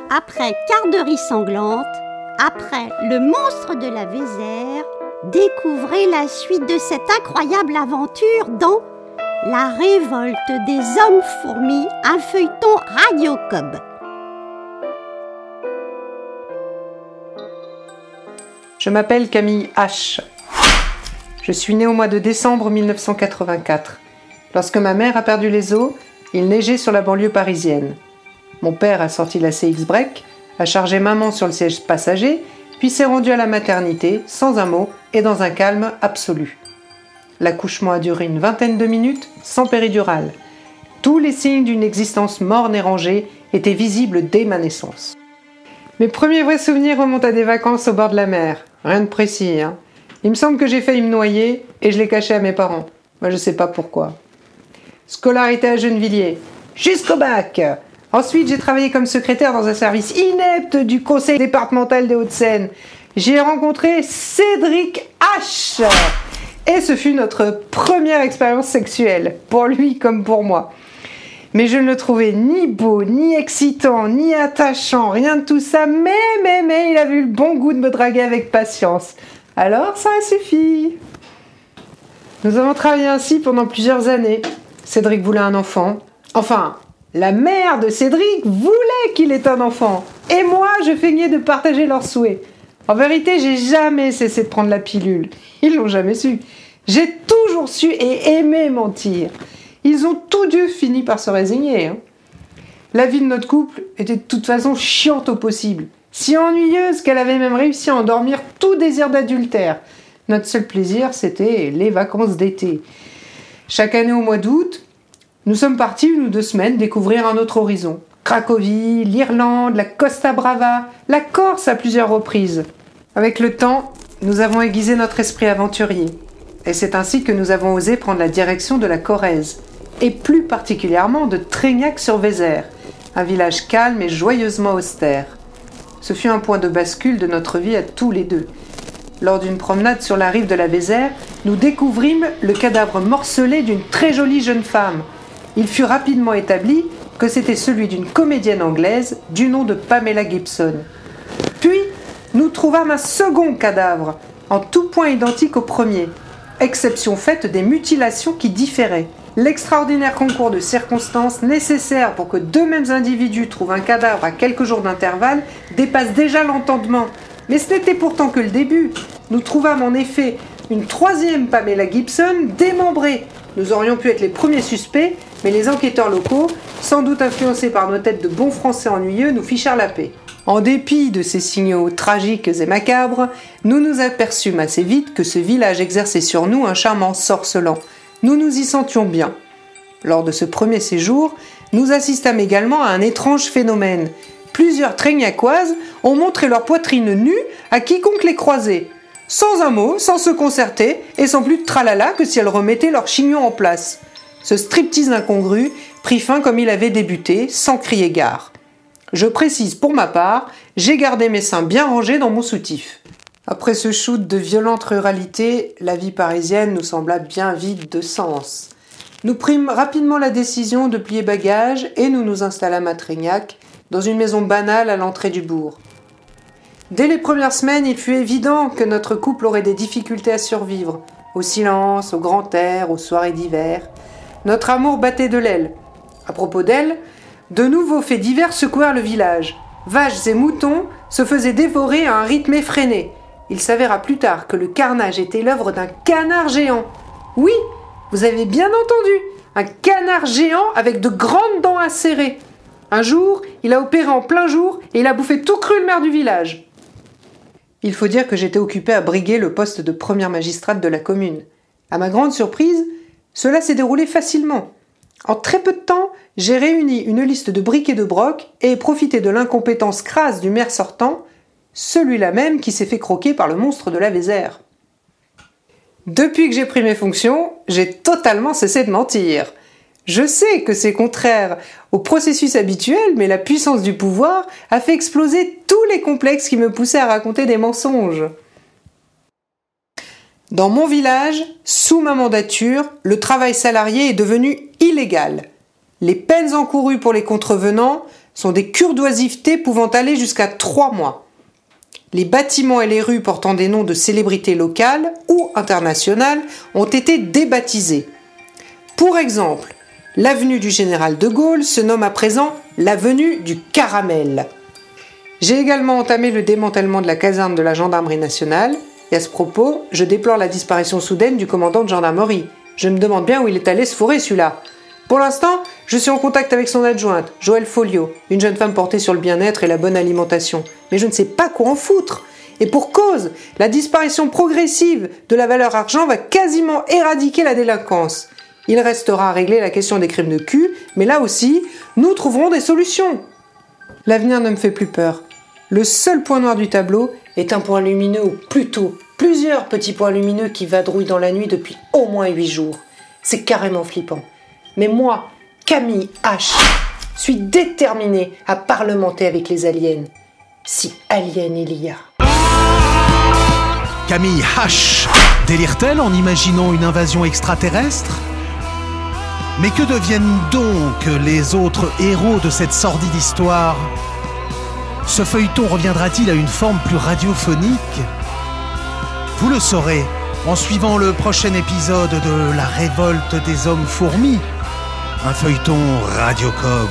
Après Garderie sanglante, après le monstre de la Vézère, découvrez la suite de cette incroyable aventure dans La révolte des hommes-fourmis, un feuilleton Radio-Cob. Je m'appelle Camille H. Je suis née au mois de décembre 1984. Lorsque ma mère a perdu les os, il neigeait sur la banlieue parisienne. Mon père a sorti la CX Break, a chargé maman sur le siège passager, puis s'est rendu à la maternité, sans un mot et dans un calme absolu. L'accouchement a duré une vingtaine de minutes, sans péridurale. Tous les signes d'une existence morne et rangée étaient visibles dès ma naissance. Mes premiers vrais souvenirs remontent à des vacances au bord de la mer. Rien de précis, hein. Il me semble que j'ai failli me noyer et je l'ai caché à mes parents. Moi, je sais pas pourquoi. Scolarité à Gennevilliers, jusqu'au bac. Ensuite, j'ai travaillé comme secrétaire dans un service inepte du conseil départemental des Hauts-de-Seine. J'y ai rencontré Cédric H. Et ce fut notre première expérience sexuelle, pour lui comme pour moi. Mais je ne le trouvais ni beau, ni excitant, ni attachant, rien de tout ça, mais il avait eu le bon goût de me draguer avec patience. Alors ça a suffi. Nous avons travaillé ainsi pendant plusieurs années. Cédric voulait un enfant. Enfin, la mère de Cédric voulait qu'il ait un enfant. Et moi, je feignais de partager leurs souhaits. En vérité, j'ai jamais cessé de prendre la pilule. Ils l'ont jamais su. J'ai toujours su et aimé mentir. Ils ont tous deux fini par se résigner. La vie de notre couple était de toute façon chiante au possible. Si ennuyeuse qu'elle avait même réussi à endormir tout désir d'adultère. Notre seul plaisir, c'était les vacances d'été. Chaque année au mois d'août, nous sommes partis 1 ou 2 semaines découvrir un autre horizon. Cracovie, l'Irlande, la Costa Brava, la Corse à plusieurs reprises. Avec le temps, nous avons aiguisé notre esprit aventurier. Et c'est ainsi que nous avons osé prendre la direction de la Corrèze, et plus particulièrement de Tréignac-sur-Vézère, un village calme et joyeusement austère. Ce fut un point de bascule de notre vie à tous les deux. Lors d'une promenade sur la rive de la Vézère, nous découvrîmes le cadavre morcelé d'une très jolie jeune femme. Il fut rapidement établi que c'était celui d'une comédienne anglaise du nom de Pamela Gibson. Puis, nous trouvâmes un second cadavre, en tout point identique au premier, exception faite des mutilations qui différaient. L'extraordinaire concours de circonstances nécessaire pour que 2 mêmes individus trouvent un cadavre à quelques jours d'intervalle dépasse déjà l'entendement. Mais ce n'était pourtant que le début. Nous trouvâmes en effet une 3e Pamela Gibson démembrée. Nous aurions pu être les premiers suspects, mais les enquêteurs locaux, sans doute influencés par nos têtes de bons Français ennuyeux, nous fichèrent la paix. En dépit de ces signaux tragiques et macabres, nous nous aperçûmes assez vite que ce village exerçait sur nous un charme ensorcelant. Nous nous y sentions bien. Lors de ce premier séjour, nous assistâmes également à un étrange phénomène. Plusieurs Tréignacoises ont montré leur poitrine nue à quiconque les croisait, sans un mot, sans se concerter et sans plus de tralala que si elles remettaient leur chignon en place. Ce striptease incongru prit fin comme il avait débuté, sans crier gare. Je précise pour ma part, j'ai gardé mes seins bien rangés dans mon soutif. Après ce shoot de violente ruralité, la vie parisienne nous sembla bien vide de sens. Nous prîmes rapidement la décision de plier bagages et nous nous installâmes à Tréignac, dans une maison banale à l'entrée du bourg. Dès les premières semaines, il fut évident que notre couple aurait des difficultés à survivre, au silence, au grand air, aux soirées d'hiver. Notre amour battait de l'aile. À propos d'elle, de nouveaux faits divers secouèrent le village. Vaches et moutons se faisaient dévorer à un rythme effréné. Il s'avéra plus tard que le carnage était l'œuvre d'un canard géant. Oui, vous avez bien entendu, un canard géant avec de grandes dents acérées. Un jour, il a opéré en plein jour et il a bouffé tout cru le maire du village. Il faut dire que j'étais occupée à briguer le poste de première magistrate de la commune. À ma grande surprise, cela s'est déroulé facilement. En très peu de temps, j'ai réuni une liste de briques et de brocs et profité de l'incompétence crasse du maire sortant, celui-là même qui s'est fait croquer par le monstre de la Vézère. Depuis que j'ai pris mes fonctions, j'ai totalement cessé de mentir. Je sais que c'est contraire au processus habituel, mais la puissance du pouvoir a fait exploser tous les complexes qui me poussaient à raconter des mensonges. Dans mon village, sous ma mandature, le travail salarié est devenu illégal. Les peines encourues pour les contrevenants sont des cures d'oisiveté pouvant aller jusqu'à 3 mois. Les bâtiments et les rues portant des noms de célébrités locales ou internationales ont été débaptisés. Pour exemple, l'avenue du Général de Gaulle se nomme à présent l'avenue du Caramel. J'ai également entamé le démantèlement de la caserne de la gendarmerie nationale et à ce propos, je déplore la disparition soudaine du commandant de gendarmerie. Je me demande bien où il est allé se fourrer celui-là. Pour l'instant, je suis en contact avec son adjointe, Joëlle Folliot, une jeune femme portée sur le bien-être et la bonne alimentation. Mais je ne sais pas quoi en foutre. Et pour cause, la disparition progressive de la valeur argent va quasiment éradiquer la délinquance. Il restera à régler la question des crimes de cul, mais là aussi, nous trouverons des solutions. L'avenir ne me fait plus peur. Le seul point noir du tableau est un point lumineux, ou plutôt plusieurs petits points lumineux qui vadrouillent dans la nuit depuis au moins 8 jours. C'est carrément flippant. Mais moi, Camille H, suis déterminée à parlementer avec les aliens. Si aliens il y a. Camille H délire-t-elle en imaginant une invasion extraterrestre ? Mais que deviennent donc les autres héros de cette sordide histoire ? Ce feuilleton reviendra-t-il à une forme plus radiophonique ? Vous le saurez en suivant le prochain épisode de La Révolte des Hommes Fourmis, un feuilleton Radiocob.